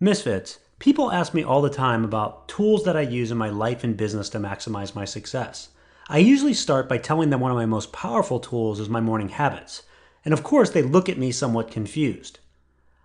Misfits, people ask me all the time about tools that I use in my life and business to maximize my success. I usually start by telling them one of my most powerful tools is my morning habits. And of course, they look at me somewhat confused.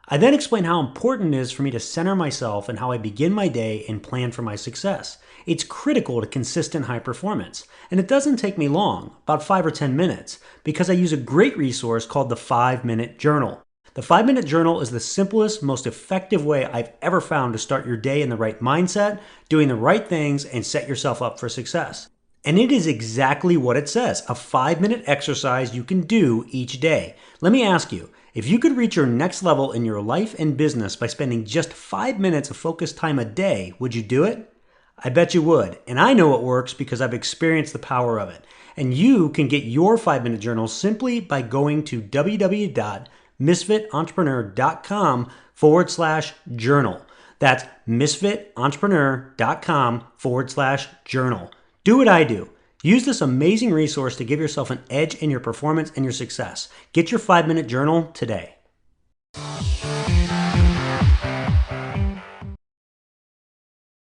I then explain how important it is for me to center myself and how I begin my day and plan for my success. It's critical to consistent high performance. And it doesn't take me long, about 5 or 10 minutes, because I use a great resource called the 5-Minute Journal. The 5-Minute Journal is the simplest, most effective way I've ever found to start your day in the right mindset, doing the right things, and set yourself up for success. And it is exactly what it says, a 5-minute exercise you can do each day. Let me ask you, if you could reach your next level in your life and business by spending just 5 minutes of focused time a day, would you do it? I bet you would. And I know it works because I've experienced the power of it. And you can get your 5-minute journal simply by going to www.misfitentrepreneur.com/journal. That's misfitentrepreneur.com/journal. Do what I do. Use this amazing resource to give yourself an edge in your performance and your success. Get your 5-minute journal today.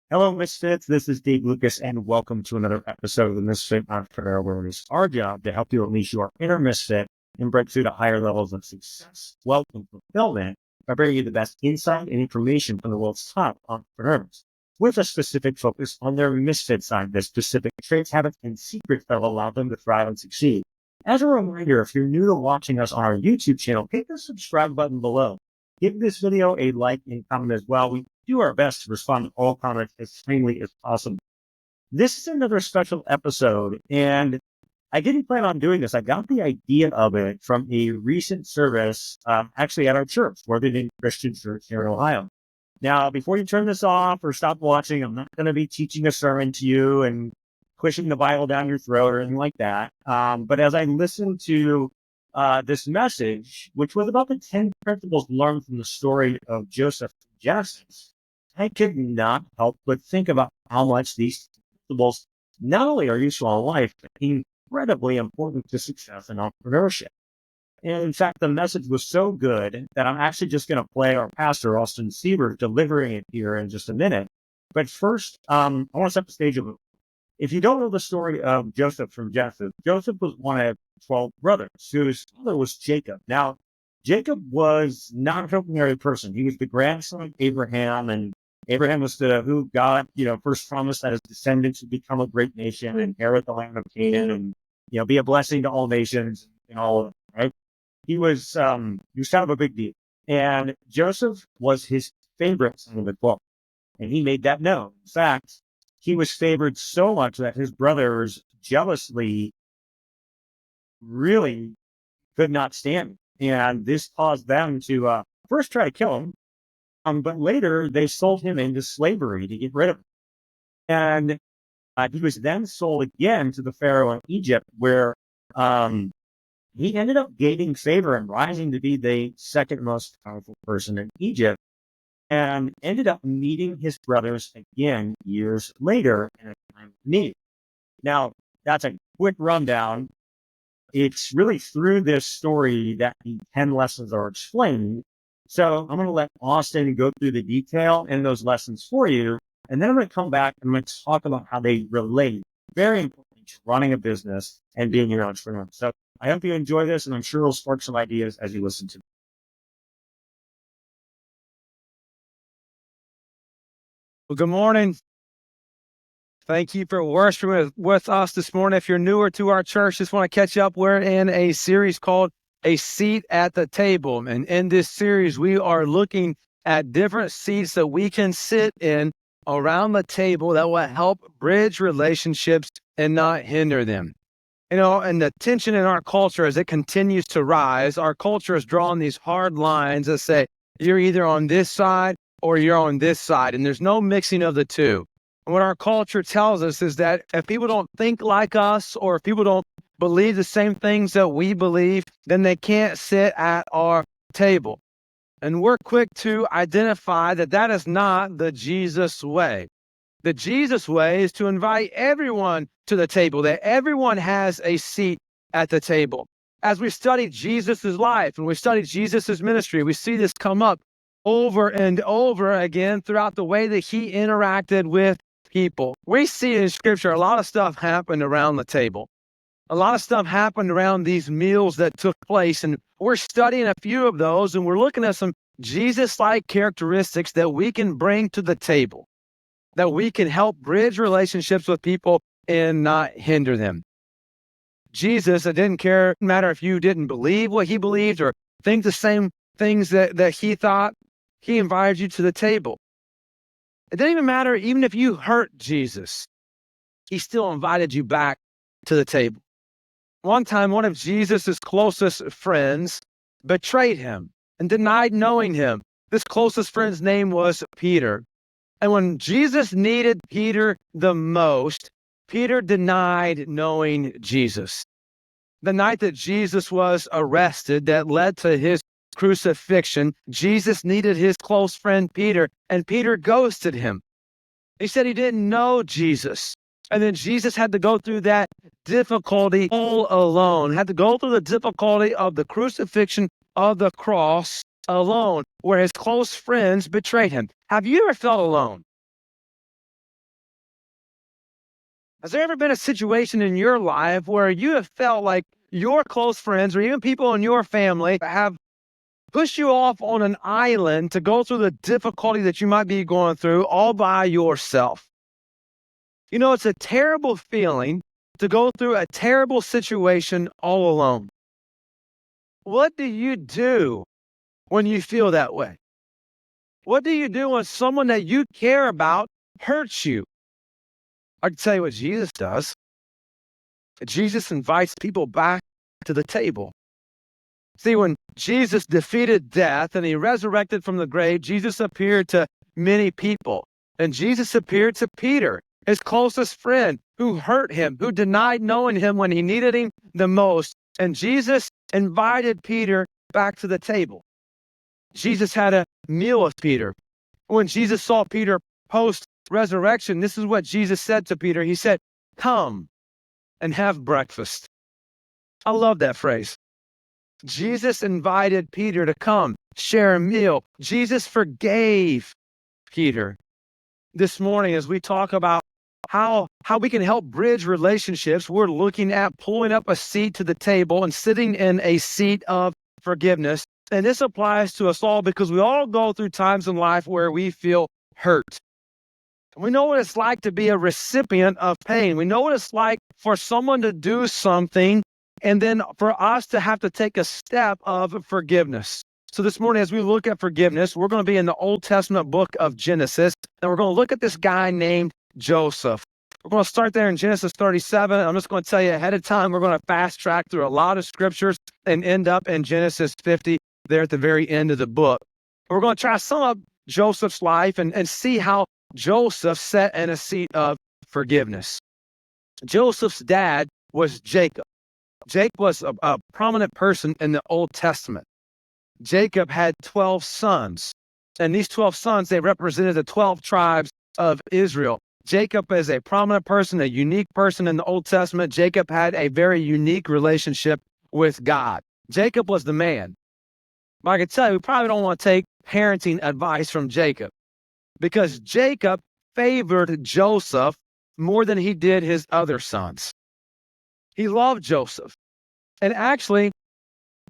Hello, Misfits. This is Lukas, and welcome to another episode of the Misfit Entrepreneur, where it is our job to help you unleash your inner misfit and break through to higher levels of success, wealth, and fulfillment by bringing you the best insight and information from the world's top entrepreneurs, with a specific focus on their misfit side, their specific traits, habits, and secrets that will allow them to thrive and succeed. As a reminder, if you're new to watching us on our YouTube channel, hit the subscribe button below. Give this video a like and comment as well. We do our best to respond to all comments as timely as possible. This is another special episode, and I didn't plan on doing this. I got the idea of it from a recent service, actually at our church, Worthington Christian Church here in Ohio. Now, before you turn this off or stop watching, I'm not going to be teaching a sermon to you and pushing the Bible down your throat or anything like that. But as I listened to this message, which was about the 10 principles learned from the story of Joseph and Genesis, I could not help but think about how much these principles not only are useful in life, but incredibly important to success and entrepreneurship. And in fact, the message was so good that I'm actually just going to play our pastor, Austin Siebert, delivering it here in just a minute. But first, I want to set the stage a little. If you don't know the story of Joseph from Genesis, Joseph was one of 12 brothers, whose father was Jacob. Now, Jacob was not an ordinary person. He was the grandson of Abraham, and Abraham was who God, first promised that his descendants would become a great nation, inherit the land of Canaan, and be a blessing to all nations and all of it, right? He was kind of a big deal. And Joseph was his favorite son of the 12. And he made that known. In fact, he was favored so much that his brothers jealously really could not stand him. And this caused them to first try to kill him. But later they sold him into slavery to get rid of him. And he was then sold again to the Pharaoh in Egypt, where he ended up gaining favor and rising to be the second most powerful person in Egypt, and ended up meeting his brothers again years later in a time of need. Now, that's a quick rundown. It's really through this story that the 10 lessons are explained. So I'm going to let Austin go through the detail and those lessons for you, and then I'm going to come back and I'm going to talk about how they relate, very importantly, to running a business and being an entrepreneur. So I hope you enjoy this, and I'm sure it'll spark some ideas as you listen to it. Well, good morning. Thank you for worshiping with us this morning. If you're newer to our church, just want to catch up. We're in a series called A Seat at the Table. And in this series, we are looking at different seats that we can sit in around the table that will help bridge relationships and not hinder them. And the tension in our culture as it continues to rise, our culture has drawn these hard lines that say, you're either on this side or you're on this side, and there's no mixing of the two. And what our culture tells us is that if people don't think like us, or if people don't believe the same things that we believe, then they can't sit at our table. And we're quick to identify that that is not the Jesus way. The Jesus way is to invite everyone to the table, that everyone has a seat at the table. As we study Jesus' life and we study Jesus' ministry, we see this come up over and over again throughout the way that he interacted with people. We see in Scripture a lot of stuff happened around the table. A lot of stuff happened around these meals that took place, and we're studying a few of those, and we're looking at some Jesus-like characteristics that we can bring to the table, that we can help bridge relationships with people and not hinder them. Jesus, it didn't matter if you didn't believe what he believed or think the same things that he thought, he invited you to the table. It didn't even matter even if you hurt Jesus, he still invited you back to the table. One time, one of Jesus' closest friends betrayed him and denied knowing him. This closest friend's name was Peter. And when Jesus needed Peter the most, Peter denied knowing Jesus. The night that Jesus was arrested, that led to his crucifixion, Jesus needed his close friend Peter, and Peter ghosted him. He said he didn't know Jesus. And then Jesus had to go through that difficulty all alone, had to go through the difficulty of the crucifixion of the cross alone, where his close friends betrayed him. Have you ever felt alone? Has there ever been a situation in your life where you have felt like your close friends or even people in your family have pushed you off on an island to go through the difficulty that you might be going through all by yourself? You know, it's a terrible feeling to go through a terrible situation all alone. What do you do when you feel that way? What do you do when someone that you care about hurts you? I can tell you what Jesus does. Jesus invites people back to the table. See, when Jesus defeated death and he resurrected from the grave, Jesus appeared to many people. And Jesus appeared to Peter, his closest friend, who hurt him, who denied knowing him when he needed him the most. And Jesus invited Peter back to the table. Jesus had a meal with Peter. When Jesus saw Peter post-resurrection, this is what Jesus said to Peter. He said, "Come and have breakfast." I love that phrase. Jesus invited Peter to come, share a meal. Jesus forgave Peter. This morning, as we talk about how we can help bridge relationships, we're looking at pulling up a seat to the table and sitting in a seat of forgiveness. And this applies to us all because we all go through times in life where we feel hurt. We know what it's like to be a recipient of pain. We know what it's like for someone to do something and then for us to have to take a step of forgiveness. So this morning, as we look at forgiveness, we're going to be in the Old Testament book of Genesis, and we're going to look at this guy named Joseph. We're going to start there in Genesis 37. I'm just going to tell you ahead of time, we're going to fast track through a lot of scriptures and end up in Genesis 50 there at the very end of the book. We're going to try to sum up Joseph's life and see how Joseph sat in a seat of forgiveness. Joseph's dad was Jacob. Jacob was a prominent person in the Old Testament. Jacob had 12 sons, and these 12 sons, they represented the 12 tribes of Israel. Jacob is a prominent person, a unique person in the Old Testament. Jacob had a very unique relationship with God. Jacob was the man. But I can tell you, we probably don't want to take parenting advice from Jacob because Jacob favored Joseph more than he did his other sons. He loved Joseph. And actually,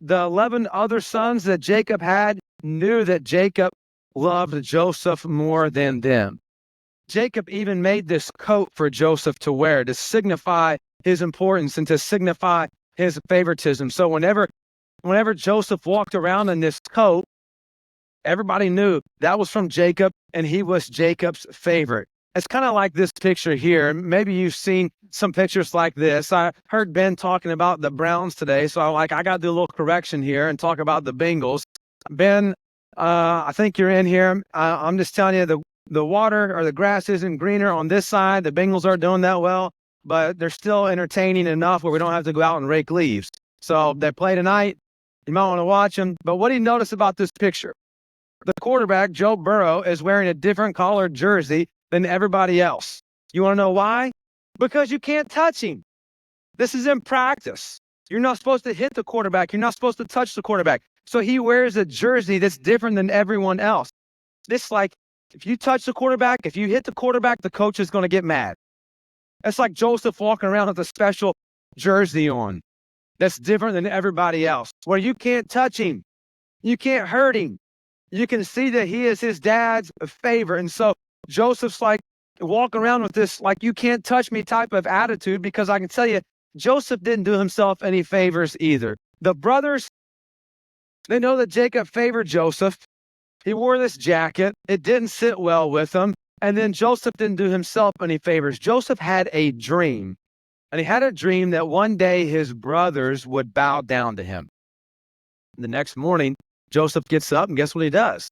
the 11 other sons that Jacob had knew that Jacob loved Joseph more than them. Jacob even made this coat for Joseph to wear to signify his importance and to signify his favoritism. So whenever Joseph walked around in this coat, everybody knew that was from Jacob and he was Jacob's favorite. It's kind of like this picture here. Maybe you've seen some pictures like this. I heard Ben talking about the Browns today, so I got to do a little correction here and talk about the Bengals. Ben, I think you're in here. I'm just telling you, the water or the grass isn't greener on this side. The Bengals aren't doing that well, but they're still entertaining enough where we don't have to go out and rake leaves. So they play tonight. You might want to watch them. But what do you notice about this picture? The quarterback, Joe Burrow, is wearing a different colored jersey than everybody else. You want to know why? Because you can't touch him. This is in practice. You're not supposed to hit the quarterback. You're not supposed to touch the quarterback. So he wears a jersey that's different than everyone else. This like, if you touch the quarterback, if you hit the quarterback, the coach is going to get mad. It's like Joseph walking around with a special jersey on that's different than everybody else, where you can't touch him. You can't hurt him. You can see that he is his dad's favorite. And so Joseph's like walking around with this, like, you can't touch me type of attitude, because I can tell you, Joseph didn't do himself any favors either. The brothers, they know that Jacob favored Joseph. He wore this jacket. It didn't sit well with him. And then Joseph didn't do himself any favors. Joseph had a dream. And he had a dream that one day his brothers would bow down to him. The next morning, Joseph gets up, and guess what he does?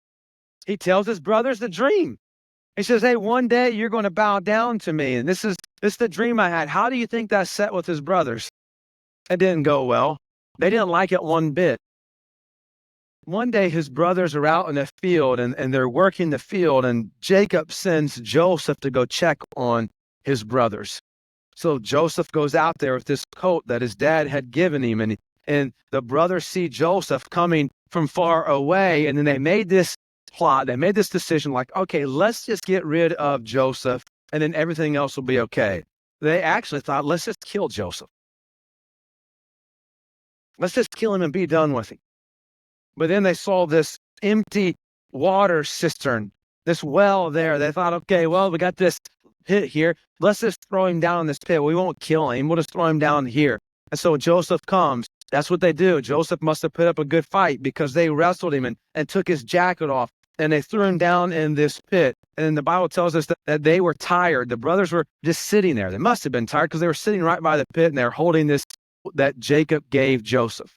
He tells his brothers the dream. He says, hey, one day you're going to bow down to me. And this is the dream I had. How do you think that set with his brothers? It didn't go well. They didn't like it one bit. One day his brothers are out in the field and they're working the field, and Jacob sends Joseph to go check on his brothers. So Joseph goes out there with this coat that his dad had given him, and the brothers see Joseph coming from far away, and then they made this plot, they made this decision like, okay, let's just get rid of Joseph and then everything else will be okay. They actually thought, let's just kill Joseph. Let's just kill him and be done with him. But then they saw this empty water cistern, this well there. They thought, okay, well, we got this pit here. Let's just throw him down in this pit. We won't kill him. We'll just throw him down here. And so Joseph comes. That's what they do. Joseph must have put up a good fight, because they wrestled him and took his jacket off, and they threw him down in this pit. And then the Bible tells us that they were tired. The brothers were just sitting there. They must have been tired, because they were sitting right by the pit, and they're holding this that Jacob gave Joseph.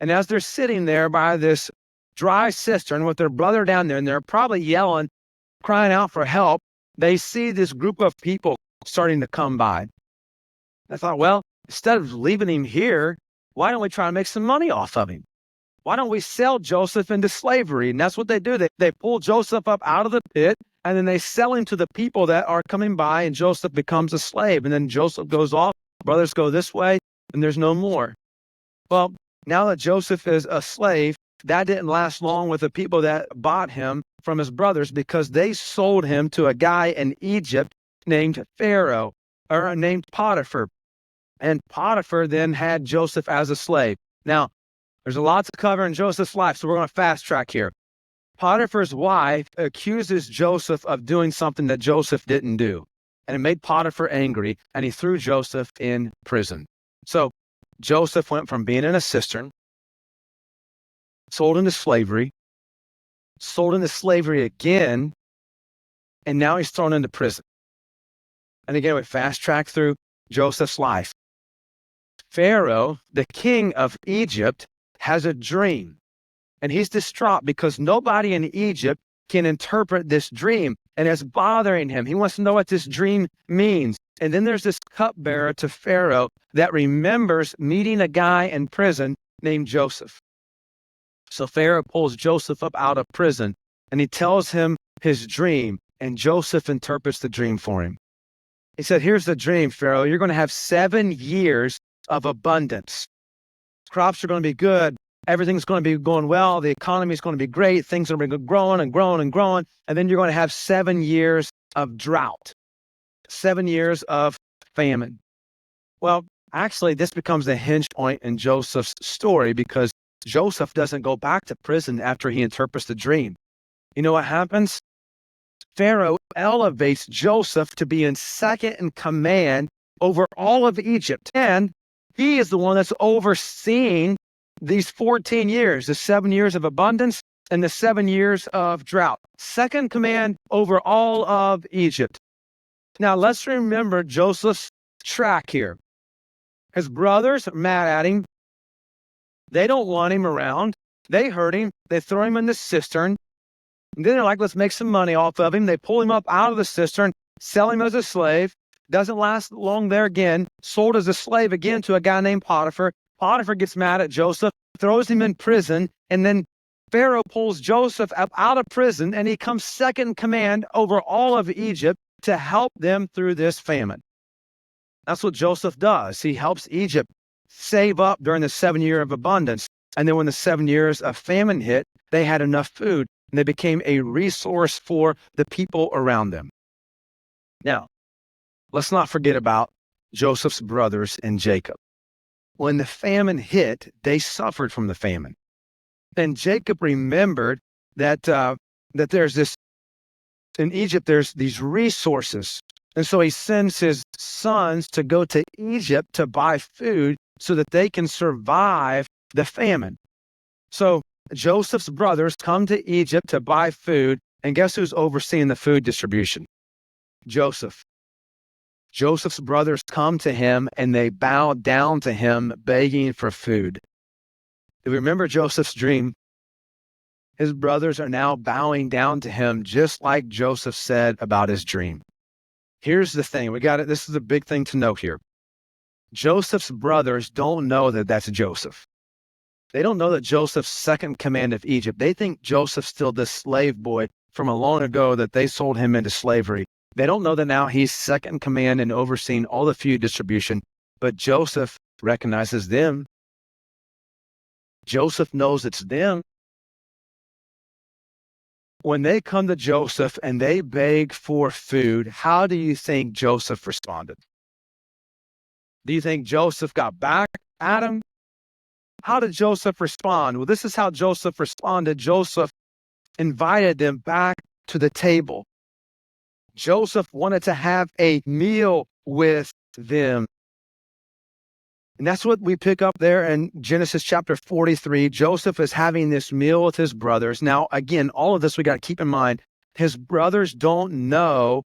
And as they're sitting there by this dry cistern with their brother down there, and they're probably yelling, crying out for help, they see this group of people starting to come by. I thought, well, instead of leaving him here, why don't we try to make some money off of him? Why don't we sell Joseph into slavery? And that's what they do. They pull Joseph up out of the pit, and then they sell him to the people that are coming by, and Joseph becomes a slave. And then Joseph goes off, brothers go this way, and there's no more. Well, now that Joseph is a slave, that didn't last long with the people that bought him from his brothers, because they sold him to a guy in Egypt named Pharaoh, or named Potiphar. And Potiphar then had Joseph as a slave. Now, there's a lot to cover in Joseph's life, so we're going to fast track here. Potiphar's wife accuses Joseph of doing something that Joseph didn't do. And it made Potiphar angry, and he threw Joseph in prison. So Joseph went from being in a cistern, sold into slavery again, and now he's thrown into prison. And again, we fast track through Joseph's life. Pharaoh, the king of Egypt, has a dream, and he's distraught because nobody in Egypt can interpret this dream, and it's bothering him. He wants to know what this dream means. And then there's this cupbearer to Pharaoh that remembers meeting a guy in prison named Joseph. So Pharaoh pulls Joseph up out of prison, and he tells him his dream, and Joseph interprets the dream for him. He said, here's the dream, Pharaoh. You're going to have 7 years of abundance. Crops are going to be good. Everything's going to be going well. The economy is going to be great. Things are going to be growing and growing and growing. And then you're going to have 7 years of drought, 7 years of famine. Well, actually, this becomes the hinge point in Joseph's story, because Joseph doesn't go back to prison after he interprets the dream. You know what happens? Pharaoh elevates Joseph to be in second in command over all of Egypt. And he is the one that's overseeing these 14 years, the 7 years of abundance and the 7 years of drought. Second command over all of Egypt. Now, let's remember Joseph's track here. His brothers are mad at him. They don't want him around. They hurt him. They throw him in the cistern. And then they're like, let's make some money off of him. They pull him up out of the cistern, sell him as a slave. Doesn't last long there again. Sold as a slave again to a guy named Potiphar. Potiphar gets mad at Joseph, throws him in prison, and then Pharaoh pulls Joseph up out of prison, and he comes second in command over all of Egypt to help them through this famine. That's what Joseph does. He helps Egypt save up during the 7 year of abundance. And then when the 7 years of famine hit, they had enough food and they became a resource for the people around them. Now, let's not forget about Joseph's brothers and Jacob. When the famine hit, they suffered from the famine. And Jacob remembered that there's this, in Egypt, there's these resources. And so he sends his sons to go to Egypt to buy food so that they can survive the famine. So Joseph's brothers come to Egypt to buy food. And guess who's overseeing the food distribution? Joseph. Joseph's brothers come to him and they bow down to him, begging for food. Do you remember Joseph's dream? His brothers are now bowing down to him, just like Joseph said about his dream. Here's the thing. We got it. This is a big thing to note here. Joseph's brothers don't know that that's Joseph. They don't know that Joseph's second command of Egypt. They think Joseph's still this slave boy from a long ago that they sold him into slavery. They don't know that now he's second in command and overseeing all the food distribution, but Joseph recognizes them. Joseph knows it's them. When they come to Joseph and they beg for food, how do you think Joseph responded? Do you think Joseph got back at him? How did Joseph respond? Well, this is how Joseph responded. Joseph invited them back to the table. Joseph wanted to have a meal with them. And that's what we pick up there in Genesis chapter 43. Joseph is having this meal with his brothers. Now, again, all of this we got to keep in mind. His brothers don't know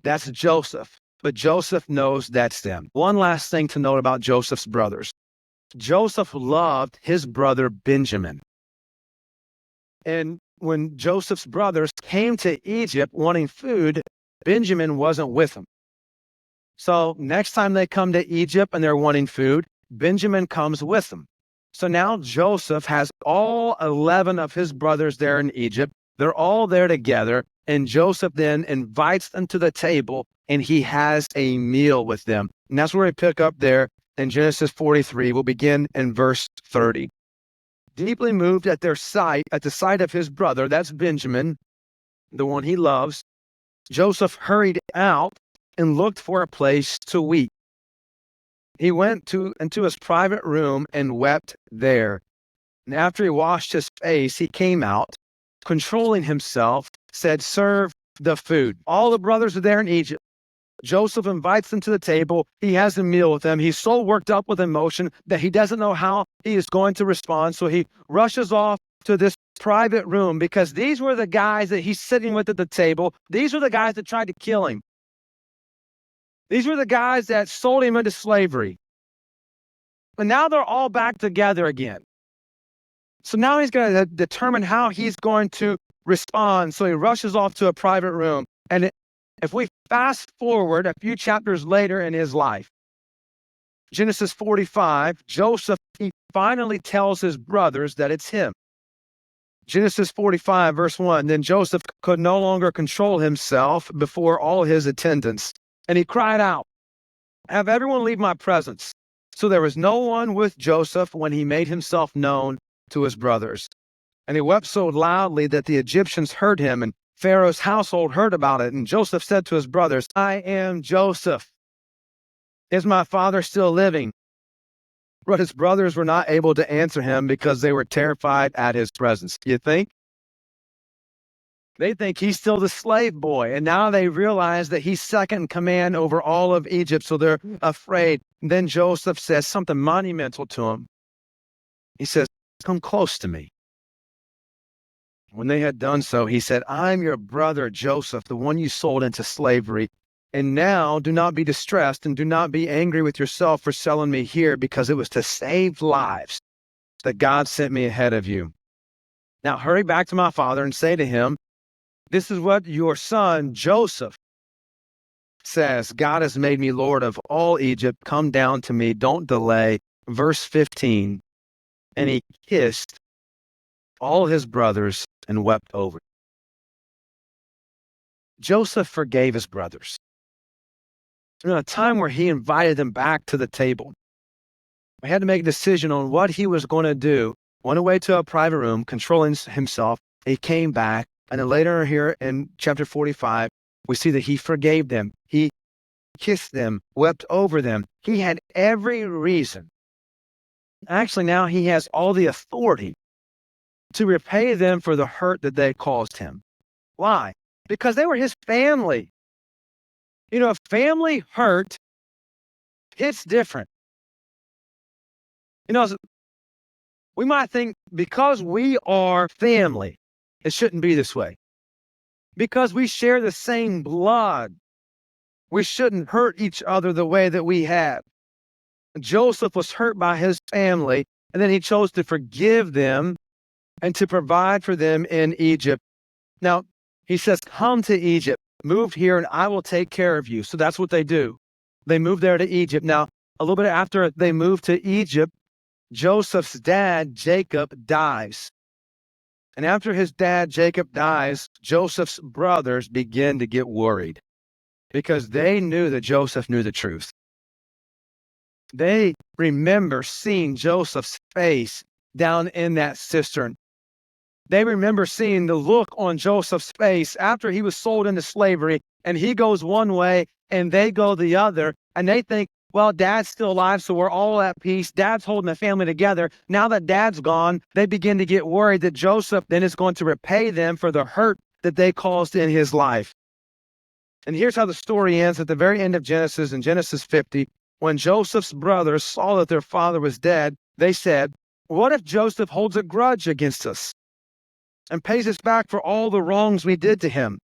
that's Joseph, but Joseph knows that's them. One last thing to note about Joseph's brothers. Joseph loved his brother Benjamin. And when Joseph's brothers came to Egypt wanting food, Benjamin wasn't with them. So next time they come to Egypt and they're wanting food, Benjamin comes with them. So now Joseph has all 11 of his brothers there in Egypt. They're all there together. And Joseph then invites them to the table and he has a meal with them. And that's where we pick up there in Genesis 43. We'll begin in verse 30. Deeply moved at the sight of his brother, that's Benjamin, the one he loves, Joseph hurried out and looked for a place to weep. He went into his private room and wept there. And after he washed his face, he came out, controlling himself, said, "Serve the food." All the brothers are there in Egypt. Joseph invites them to the table. He has a meal with them. He's so worked up with emotion that he doesn't know how he is going to respond. So he rushes off to this private room because these were the guys that he's sitting with at the table. These were the guys that tried to kill him. These were the guys that sold him into slavery. But now they're all back together again. So now he's going to determine how he's going to respond. So he rushes off to a private room. And if we fast forward a few chapters later in his life, Genesis 45, Joseph, he finally tells his brothers that it's him. Genesis 45, verse 1, then Joseph could no longer control himself before all his attendants. And he cried out, "Have everyone leave my presence." So there was no one with Joseph when he made himself known to his brothers. And he wept so loudly that the Egyptians heard him, and Pharaoh's household heard about it. And Joseph said to his brothers, "I am Joseph. Is my father still living?" But his brothers were not able to answer him because they were terrified at his presence. You think? They think he's still the slave boy. And now they realize that he's second in command over all of Egypt. So they're afraid. And then Joseph says something monumental to him. He says, "Come close to me." When they had done so, he said, "I'm your brother Joseph, the one you sold into slavery. And now do not be distressed and do not be angry with yourself for selling me here, because it was to save lives that God sent me ahead of you. Now hurry back to my father and say to him, this is what your son Joseph says. God has made me Lord of all Egypt. Come down to me. Don't delay." Verse 15, and he kissed all his brothers and wept over. Joseph forgave his brothers. In a time where he invited them back to the table, he had to make a decision on what he was going to do went away to a private room, controlling himself. He came back. And then later here in chapter 45, we see that he forgave them. He kissed them, wept over them. He had every reason. Actually, now he has all the authority to repay them for the hurt that they caused him. Why? Because they were his family. You know, family hurt, it's different. You know, we might think because we are family, it shouldn't be this way. Because we share the same blood, we shouldn't hurt each other the way that we have. Joseph was hurt by his family, and then he chose to forgive them and to provide for them in Egypt. Now, he says, come to Egypt, move here, and I will take care of you. So that's what they do. They move there to Egypt. Now, a little bit after they move to Egypt, Joseph's dad, Jacob, dies. And after his dad, Jacob, dies, Joseph's brothers begin to get worried because they knew that Joseph knew the truth. They remember seeing Joseph's face down in that cistern. They remember seeing the look on Joseph's face after he was sold into slavery, and he goes one way and they go the other, and they think, well, Dad's still alive, so we're all at peace. Dad's holding the family together. Now that Dad's gone, they begin to get worried that Joseph then is going to repay them for the hurt that they caused in his life. And here's how the story ends at the very end of Genesis, in Genesis 50. When Joseph's brothers saw that their father was dead, they said, what if Joseph holds a grudge against us and pays us back for all the wrongs we did to him?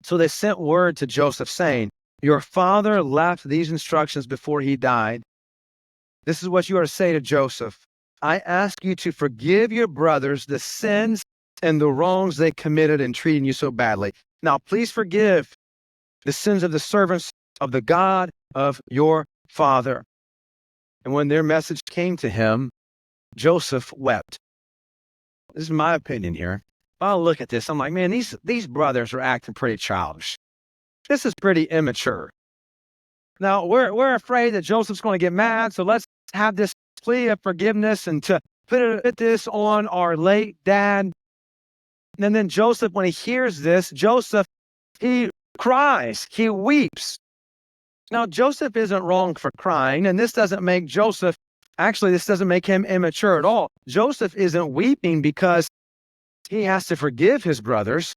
So they sent word to Joseph saying, your father left these instructions before he died. This is what you are to say to Joseph. I ask you to forgive your brothers the sins and the wrongs they committed in treating you so badly. Now, please forgive the sins of the servants of the God of your father. And when their message came to him, Joseph wept. This is my opinion here. I'll look at this. I'm like, man, these brothers are acting pretty childish. This is pretty immature. Now, we're afraid that Joseph's going to get mad, so let's have this plea of forgiveness and to put this on our late dad. And then Joseph, when he hears this, he cries, he weeps. Now, Joseph isn't wrong for crying, and this doesn't make this doesn't make him immature at all. Joseph isn't weeping because he has to forgive his brothers.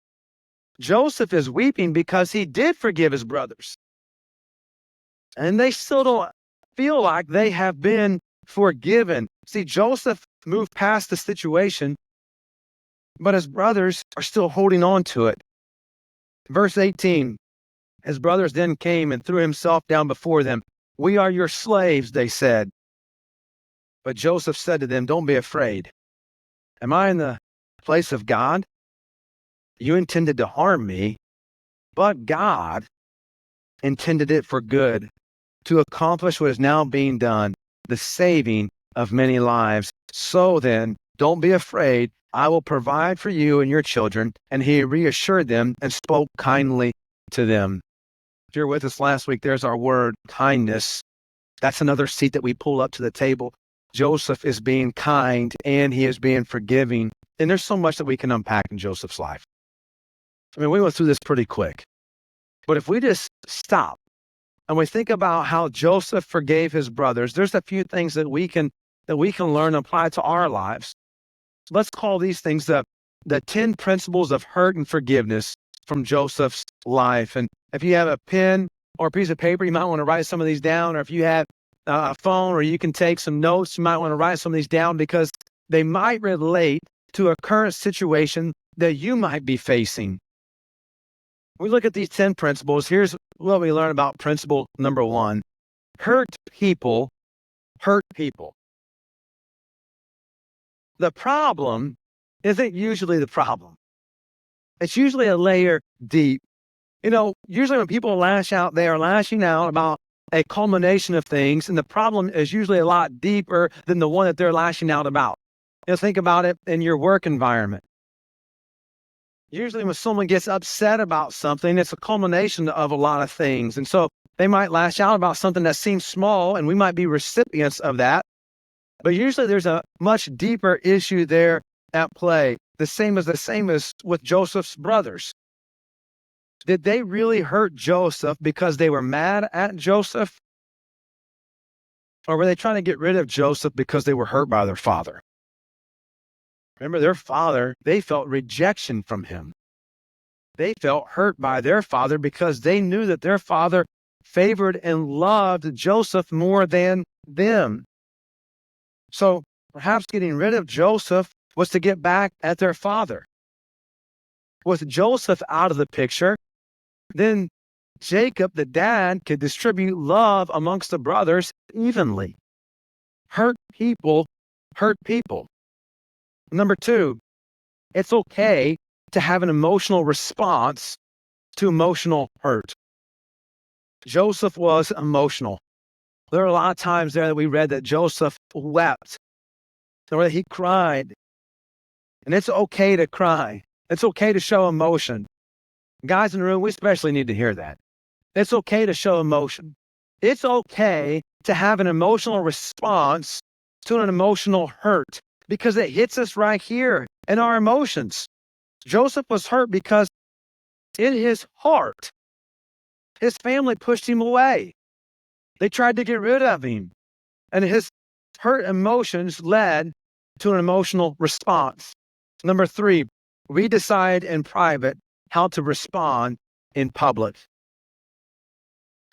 Joseph is weeping because he did forgive his brothers. And they still don't feel like they have been forgiven. See, Joseph moved past the situation, but his brothers are still holding on to it. Verse 18, his brothers then came and threw himself down before them. We are your slaves, they said. But Joseph said to them, don't be afraid. Am I in the place of God? You intended to harm me, but God intended it for good, to accomplish what is now being done, the saving of many lives. So then, don't be afraid. I will provide for you and your children. And he reassured them and spoke kindly to them. If you're with us last week, there's our word, kindness. That's another seat that we pull up to the table. Joseph is being kind and he is being forgiving. And there's so much that we can unpack in Joseph's life. I mean, we went through this pretty quick. But if we just stop and we think about how Joseph forgave his brothers, there's a few things that we can learn and apply to our lives. Let's call these things the 10 principles of hurt and forgiveness from Joseph's life. And if you have a pen or a piece of paper, you might want to write some of these down. Or if you have a phone or you can take some notes, you might want to write some of these down because they might relate to a current situation that you might be facing. We look at these 10 principles. Here's what we learn about principle number 1. Hurt people hurt people. The problem isn't usually the problem. It's usually a layer deep. You know, usually when people lash out, they are lashing out about a culmination of things, and the problem is usually a lot deeper than the one that they're lashing out about. You know, think about it in your work environment. Usually when someone gets upset about something, it's a culmination of a lot of things. And so they might lash out about something that seems small, and we might be recipients of that. But usually there's a much deeper issue there at play. The same as with Joseph's brothers. Did they really hurt Joseph because they were mad at Joseph? Or were they trying to get rid of Joseph because they were hurt by their father? Remember, their father, they felt rejection from him. They felt hurt by their father because they knew that their father favored and loved Joseph more than them. So perhaps getting rid of Joseph was to get back at their father. With Joseph out of the picture, then Jacob, the dad, could distribute love amongst the brothers evenly. Hurt people hurt people. Number 2, it's okay to have an emotional response to emotional hurt. Joseph was emotional. There are a lot of times there that we read that Joseph wept, or that he cried. And it's okay to cry. It's okay to show emotion. Guys in the room, we especially need to hear that. It's okay to show emotion. It's okay to have an emotional response to an emotional hurt because it hits us right here in our emotions. Joseph was hurt because in his heart, his family pushed him away. They tried to get rid of him. And his hurt emotions led to an emotional response. Number 3, we decide in private how to respond in public.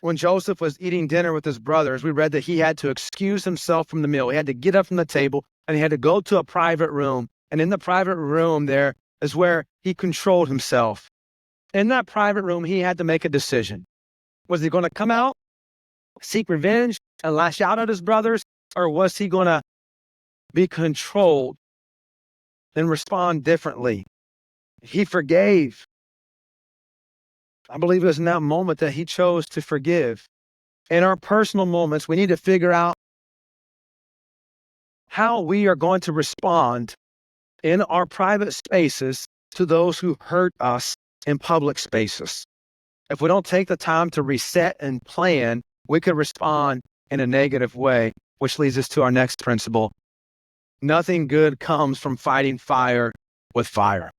When Joseph was eating dinner with his brothers, we read that he had to excuse himself from the meal. He had to get up from the table and he had to go to a private room. And in the private room there is where he controlled himself. In that private room, he had to make a decision. Was he going to come out, seek revenge, and lash out at his brothers? Or was he going to be controlled and respond differently? He forgave. I believe it was in that moment that he chose to forgive. In our personal moments, we need to figure out how we are going to respond in our private spaces to those who hurt us in public spaces. If we don't take the time to reset and plan, we could respond in a negative way, which leads us to our next principle. Nothing good comes from fighting fire with fire.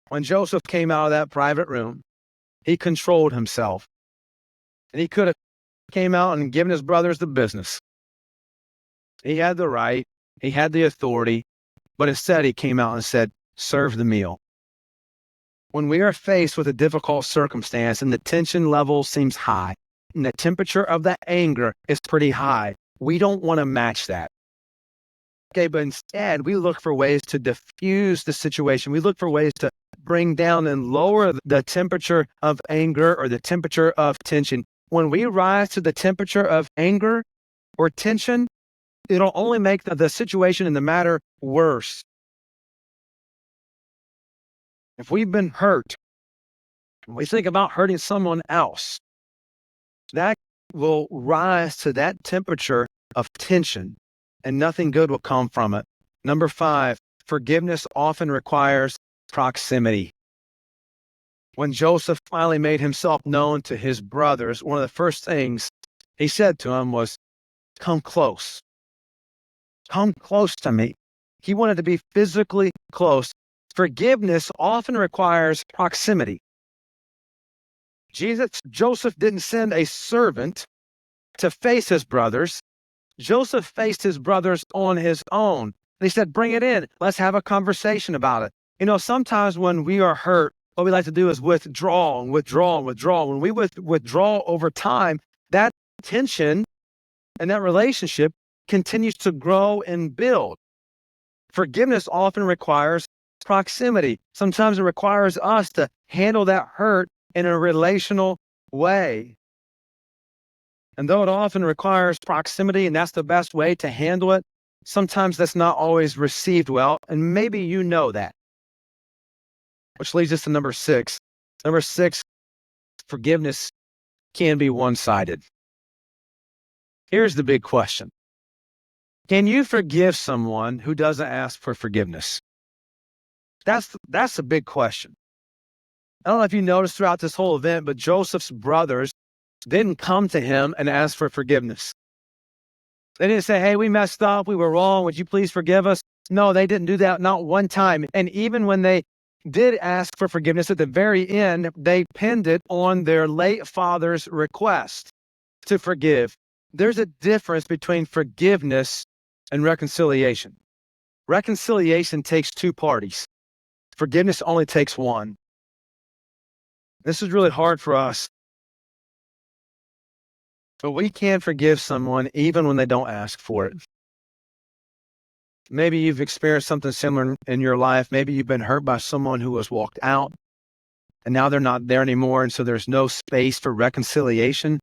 When Joseph came out of that private room, he controlled himself. And he could have came out and given his brothers the business. He had the right, he had the authority, but instead he came out and said, serve the meal. When we are faced with a difficult circumstance and the tension level seems high, and the temperature of the anger is pretty high, we don't want to match that. Okay, but instead we look for ways to diffuse the situation. We look for ways to bring down and lower the temperature of anger or the temperature of tension. When we rise to the temperature of anger or tension, it'll only make the situation and the matter worse. If we've been hurt, we think about hurting someone else, that will rise to that temperature of tension and nothing good will come from it. Number 5, forgiveness often requires proximity. When Joseph finally made himself known to his brothers, one of the first things he said to them was, come close. Come close to me. He wanted to be physically close. Forgiveness often requires proximity. Joseph didn't send a servant to face his brothers. Joseph faced his brothers on his own. And he said, bring it in. Let's have a conversation about it. You know, sometimes when we are hurt, what we like to do is withdraw and withdraw and withdraw. When we withdraw over time, that tension and that relationship continues to grow and build. Forgiveness often requires proximity. Sometimes it requires us to handle that hurt in a relational way. And though it often requires proximity, and that's the best way to handle it, sometimes that's not always received well, and maybe you know that. Which leads us to number 6. Number 6, forgiveness can be one-sided. Here's the big question. Can you forgive someone who doesn't ask for forgiveness? That's a big question. I don't know if you noticed throughout this whole event, but Joseph's brothers didn't come to him and ask for forgiveness. They didn't say, hey, we messed up. We were wrong. Would you please forgive us? No, they didn't do that, not one time. And even when they did ask for forgiveness at the very end, they pinned it on their late father's request to forgive. There's a difference between forgiveness and reconciliation. Reconciliation takes two parties. Forgiveness only takes one. This is really hard for us. But we can forgive someone even when they don't ask for it. Maybe you've experienced something similar in your life. Maybe you've been hurt by someone who has walked out and now they're not there anymore. And so there's no space for reconciliation,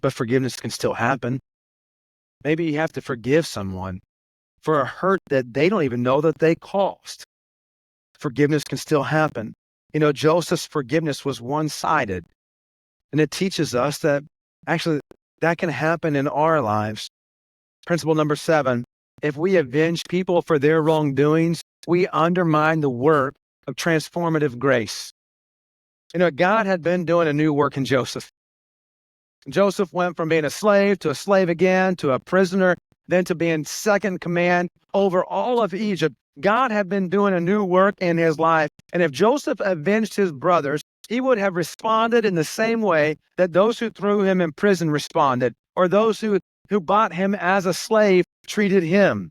but forgiveness can still happen. Maybe you have to forgive someone for a hurt that they don't even know that they caused. Forgiveness can still happen. You know, Joseph's forgiveness was one-sided. And it teaches us that actually that can happen in our lives. Principle number 7, if we avenge people for their wrongdoings, we undermine the work of transformative grace. You know, God had been doing a new work in Joseph. Joseph went from being a slave to a slave again, to a prisoner, then to being second in command over all of Egypt. God had been doing a new work in his life. And if Joseph avenged his brothers, he would have responded in the same way that those who threw him in prison responded, or those who bought him as a slave treated him.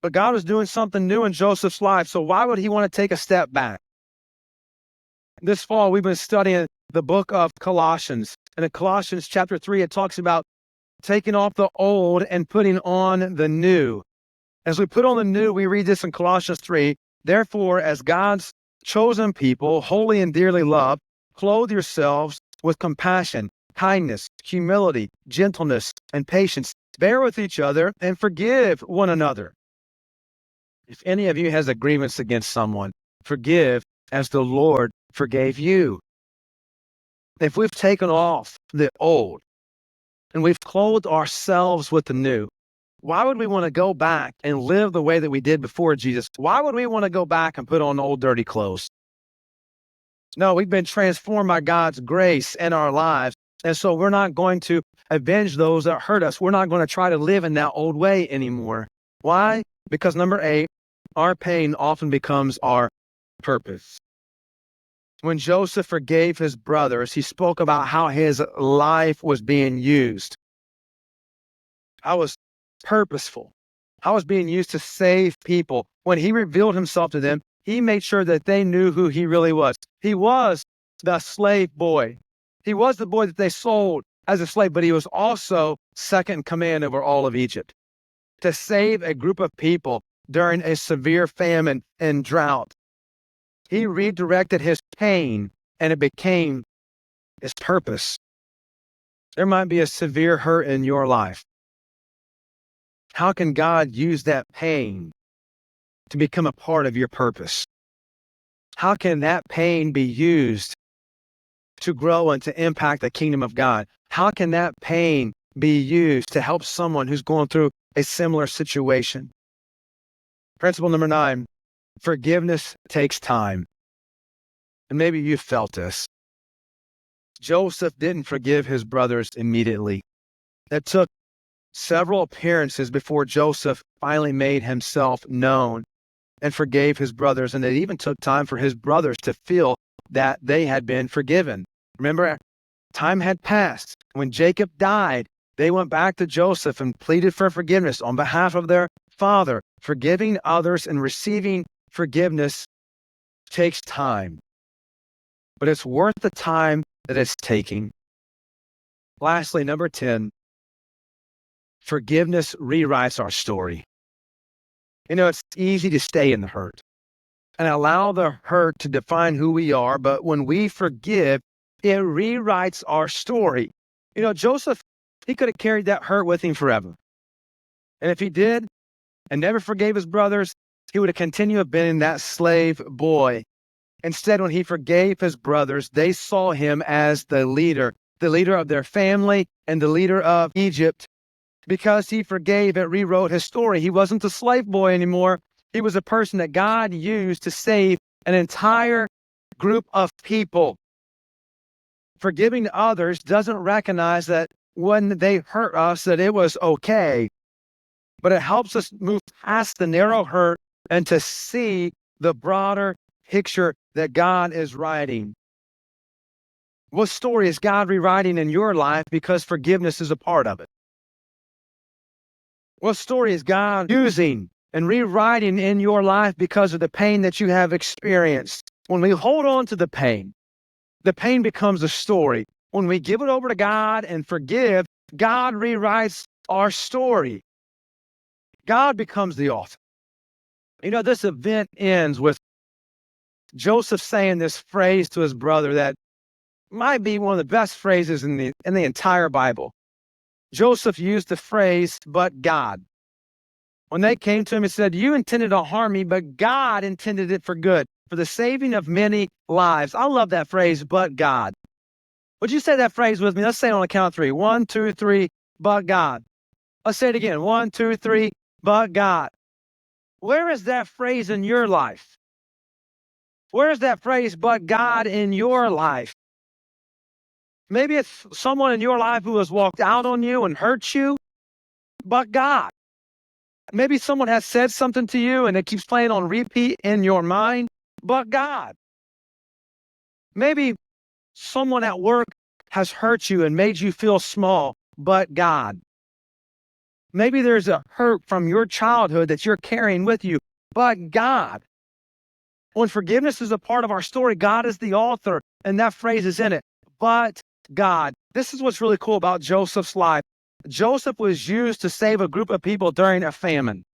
But God was doing something new in Joseph's life, so why would he want to take a step back? This fall, we've been studying the book of Colossians. And in Colossians chapter 3, it talks about taking off the old and putting on the new. As we put on the new, we read this in Colossians 3, therefore, as God's chosen people, holy and dearly loved, clothe yourselves with compassion, kindness, humility, gentleness, and patience. Bear with each other and forgive one another. If any of you has a grievance against someone, forgive as the Lord forgave you. If we've taken off the old and we've clothed ourselves with the new, why would we want to go back and live the way that we did before Jesus? Why would we want to go back and put on old dirty clothes? No, we've been transformed by God's grace in our lives. And so we're not going to avenge those that hurt us. We're not going to try to live in that old way anymore. Why? Because number 8, our pain often becomes our purpose. When Joseph forgave his brothers, he spoke about how his life was being used. I was purposeful. I was being used to save people. When he revealed himself to them, he made sure that they knew who he really was. He was the slave boy. He was the boy that they sold as a slave, but he was also second in command over all of Egypt to save a group of people during a severe famine and drought. He redirected his pain and it became his purpose. There might be a severe hurt in your life. How can God use that pain to become a part of your purpose? How can that pain be used to grow and to impact the kingdom of God? How can that pain be used to help someone who's going through a similar situation? Principle number 9, forgiveness takes time. And maybe you felt this. Joseph didn't forgive his brothers immediately. It took several appearances before Joseph finally made himself known and forgave his brothers. And it even took time for his brothers to feel that they had been forgiven. Remember, time had passed. When Jacob died, they went back to Joseph and pleaded for forgiveness on behalf of their father. Forgiving others and receiving forgiveness takes time, but it's worth the time that it's taking. Lastly, number 10, forgiveness rewrites our story. You know, it's easy to stay in the hurt and allow the hurt to define who we are, but when we forgive, it rewrites our story. You know, Joseph, he could have carried that hurt with him forever. And if he did and never forgave his brothers, he would have continued to being that slave boy. Instead, when he forgave his brothers, they saw him as the leader of their family and the leader of Egypt. Because he forgave, it rewrote his story. He wasn't the slave boy anymore. He was a person that God used to save an entire group of people. Forgiving others doesn't recognize that when they hurt us that it was okay, but it helps us move past the narrow hurt and to see the broader picture that God is writing. What story is God rewriting in your life because forgiveness is a part of it? What story is God using and rewriting in your life because of the pain that you have experienced? When we hold on to the pain becomes a story. When we give it over to God and forgive, God rewrites our story. God becomes the author. You know, this event ends with Joseph saying this phrase to his brother that might be one of the best phrases in the entire Bible. Joseph used the phrase, "but God." When they came to him and said, "You intended to harm me, but God intended it for good, for the saving of many lives." I love that phrase, "but God." Would you say that phrase with me? Let's say it on a count of three. 1, 2, 3, but God. Let's say it again. 1, 2, 3, but God. Where is that phrase in your life? Where is that phrase, "but God," in your life? Maybe it's someone in your life who has walked out on you and hurt you, but God. Maybe someone has said something to you and it keeps playing on repeat in your mind, but God. Maybe someone at work has hurt you and made you feel small, but God. Maybe there's a hurt from your childhood that you're carrying with you, but God. When forgiveness is a part of our story, God is the author, and that phrase is in it, but God. This is what's really cool about Joseph's life. Joseph was used to save a group of people during a famine.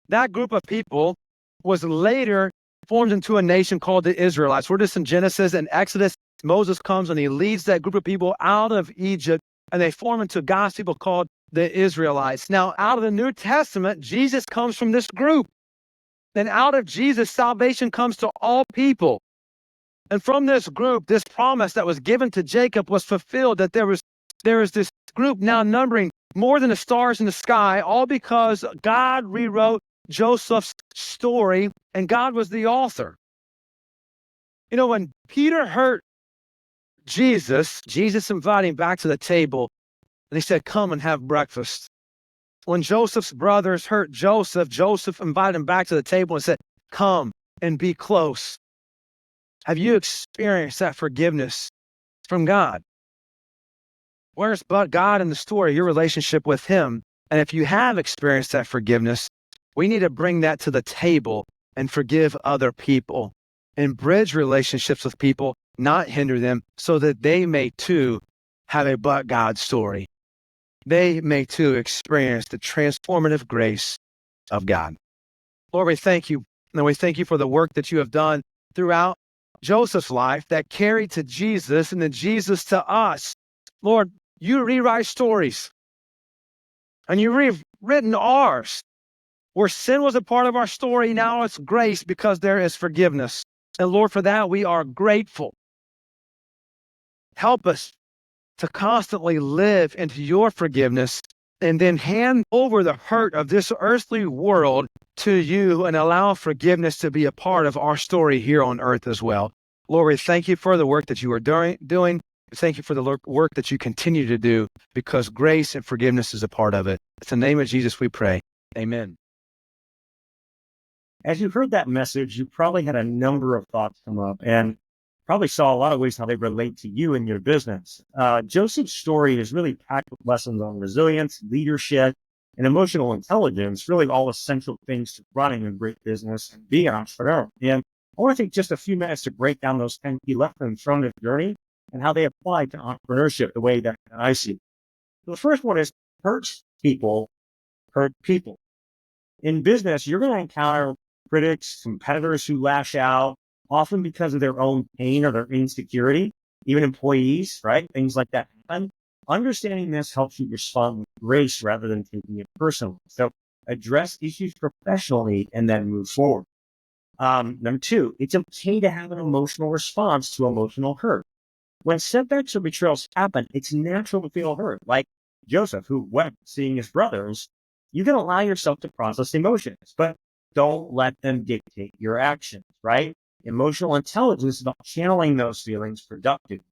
That group of people was later formed into a nation called the Israelites. We're just in Genesis and Exodus. Moses comes and he leads that group of people out of Egypt, and they form into God's people called the Israelites. Now, out of the New Testament, Jesus comes from this group. And out of Jesus, salvation comes to all people. And from this group, this promise that was given to Jacob was fulfilled, that there is this group now numbering more than the stars in the sky, all because God rewrote Joseph's story, and God was the author. You know, when Peter hurt Jesus invited him back to the table, and he said, "Come and have breakfast." When Joseph's brothers hurt Joseph invited him back to the table and said, "Come and be close." Have you experienced that forgiveness from God? Where's but God in the story, your relationship with him? And if you have experienced that forgiveness, we need to bring that to the table and forgive other people and bridge relationships with people, not hinder them, so that they may too have a but God story. They may too experience the transformative grace of God. Lord, we thank you. And we thank you for the work that you have done throughout Joseph's life that carried to Jesus and then Jesus to us. Lord, you rewrite stories, and you've rewritten ours. Where sin was a part of our story, now it's grace because there is forgiveness. And Lord, for that, we are grateful. Help us to constantly live into your forgiveness and then hand over the hurt of this earthly world to you and allow forgiveness to be a part of our story here on earth as well. Lord, we thank you for the work that you are doing. Thank you for the work that you continue to do, because grace and forgiveness is a part of it. It's in the name of Jesus we pray. Amen. As you heard that message, you probably had a number of thoughts come up and probably saw a lot of ways how they relate to you and your business. Joseph's story is really packed with lessons on resilience, leadership, and emotional intelligence, really all essential things to running a great business and being an entrepreneur. And I want to take just a few minutes to break down those 10 key lessons from this journey and how they apply to entrepreneurship the way that I see it. The first one is hurt people. In business, you're going to encounter critics, competitors who lash out, often because of their own pain or their insecurity, even employees, right? Things like that. And understanding this helps you respond with grace rather than taking it personally. So address issues professionally and then move forward. Number two, it's okay to have an emotional response to emotional hurt. When setbacks or betrayals happen, it's natural to feel hurt. Like Joseph, who wept seeing his brothers, you can allow yourself to process emotions, but don't let them dictate your actions, right? Emotional intelligence is about channeling those feelings productively.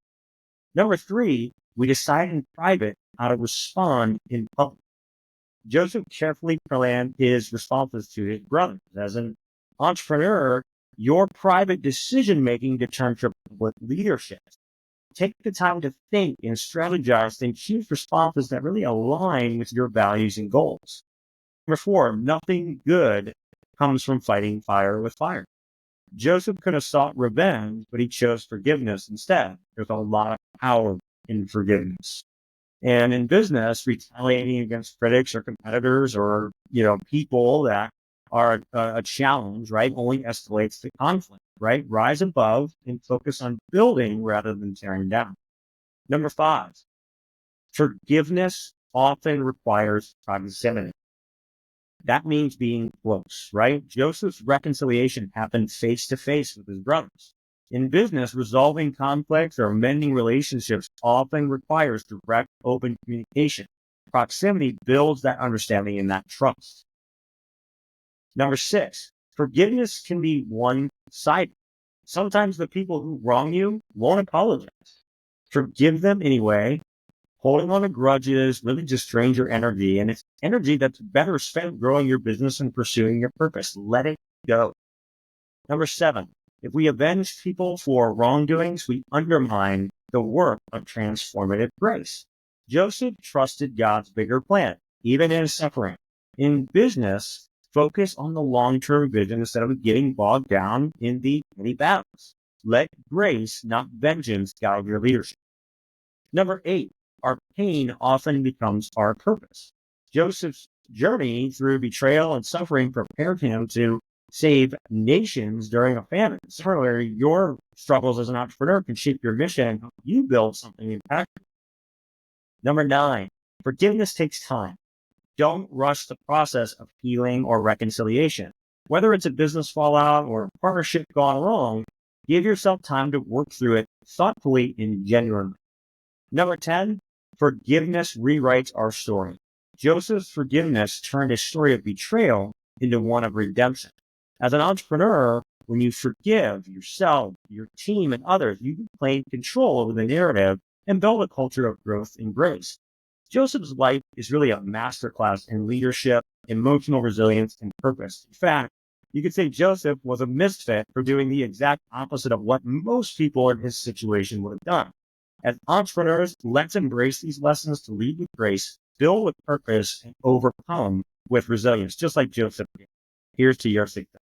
Number three, We decide in private how to respond in public. Joseph carefully planned his responses to his brothers. As an entrepreneur, your private decision-making determines your public leadership. Take the time to think and strategize and choose responses that really align with your values and goals. Number 4, nothing good comes from fighting fire with fire. Joseph could have sought revenge, but he chose forgiveness instead. There's a lot of power in forgiveness. And in business, retaliating against critics or competitors or, people that are a challenge, right, only escalates the conflict, right? Rise above and focus on building rather than tearing down. Number 5, forgiveness often requires proximity. That means being close, right? Joseph's reconciliation happened face to face with his brothers. In business, resolving conflicts or mending relationships often requires direct, open communication. Proximity builds that understanding and that trust. Number 6, forgiveness can be one-sided. Sometimes the people who wrong you won't apologize. Forgive them anyway. Holding on to grudges really just drains your energy, and it's energy that's better spent growing your business and pursuing your purpose. Let it go. Number 7, if we avenge people for wrongdoings, we undermine the work of transformative grace. Joseph trusted God's bigger plan, even in his suffering. In business, focus on the long-term vision instead of getting bogged down in the petty battles. Let grace, not vengeance, guide your leadership. Number 8, our pain often becomes our purpose. Joseph's journey through betrayal and suffering prepared him to save nations during a famine. Similarly, your struggles as an entrepreneur can shape your mission and help you build something impactful. Number 9, forgiveness takes time. Don't rush the process of healing or reconciliation. Whether it's a business fallout or a partnership gone wrong, give yourself time to work through it thoughtfully and genuinely. Number 10, forgiveness rewrites our story. Joseph's forgiveness turned a story of betrayal into one of redemption. As an entrepreneur, when you forgive yourself, your team, and others, you can claim control over the narrative and build a culture of growth and grace. Joseph's life is really a masterclass in leadership, emotional resilience, and purpose. In fact, you could say Joseph was a misfit for doing the exact opposite of what most people in his situation would have done. As entrepreneurs, let's embrace these lessons to lead with grace, build with purpose, and overcome with resilience, just like Joseph did. Here's to your success.